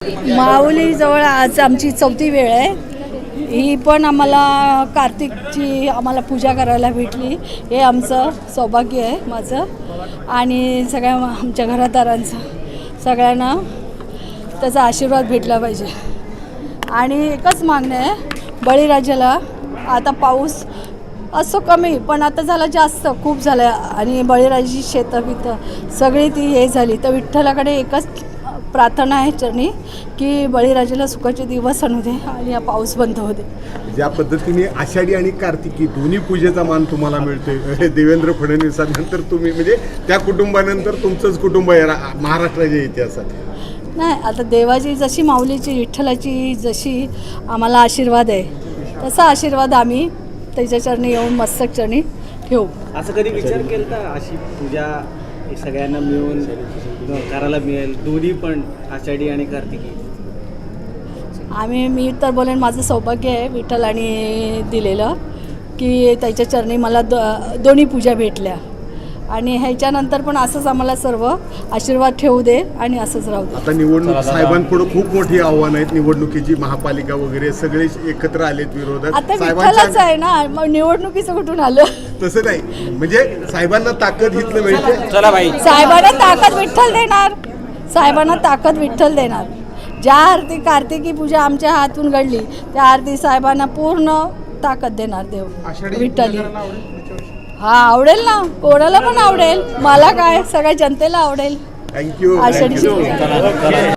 माऊलीजवळ आज आमची 4थी वेळ आहे. ही पण आम्हाला कार्तिकची आम्हाला पूजा करायला भेटली. हे आमचं सौभाग्य आहे माझं आणि सगळ्या आमच्या घरादारांचं सगळ्यांना त्याचा आशीर्वाद भेटला पाहिजे. आणि एकच मागणं आहे, बळीराजाला आता पाऊस असं कमी पण आता झाला जास्त, खूप झालं आणि बळीराजाची शेतं बितं सगळी ती हे झाली. तर विठ्ठलाकडे एकच प्रार्थना आहे चरणी की बळीराजाला सुखाचे दिवस आणू दे आणि हा पाऊस बंद होऊ दे. ज्या पद्धतीने आषाढी आणि कार्तिकी दोन्ही पूजेचा मान तुम्हाला मिळतोय, देवेंद्र फडणवीसांनंतर तुम्ही म्हणजे त्या कुटुंबानंतर तुमचंच कुटुंब आहे महाराष्ट्राच्या इतिहासात. नाही, आता देवाची जशी माऊलीची विठ्ठलाची जशी आम्हाला आशीर्वाद आहे तसा आशीर्वाद आम्ही त्याच्या चरणी येऊन मस्तक चरणी ठेवू. असं कधी विचार केला का अशी पूजा सगळ्यांना मिळून करायला मिळेल, दोन्ही पण आषाढी आणि कार्तिकी? मी तर बोलेन माझं सौभाग्य आहे विठ्ठलाने दिलेलं की त्याच्या चरणी मला दोन्ही पूजा भेटल्या आणि ह्याच्यानंतर पण असंच आम्हाला सर्व आशीर्वाद ठेवू दे आणि असंच राहू दे. आता निवडणूक साहेबांपुढे खूप मोठी आव्हानं आहेत, निवडणुकीची, महापालिका वगैरे सगळे एकत्र आलेत विरोधात. आता विठ्ठलच आहे ना, मग निवडणुकीचं कुठून आलं? तसं नाही, म्हणजे साहेबांना ताकद हितलं मिळते. चला बाई, साहेबांना ताकद विठ्ठल देणार, साहेबांना ताकद विठ्ठल देणार. ज्या आरती कार्तिकी पूजा आमच्या हातून घडली त्या आरती साहेबांना पूर्ण ताकद देणार देव विठ्ठली. हा, आवडेल ना, कोणाला पण आवडेल, मला काय, सगळ्या जनतेला आवडेल. थँक्यू. आषाढीची पूजा.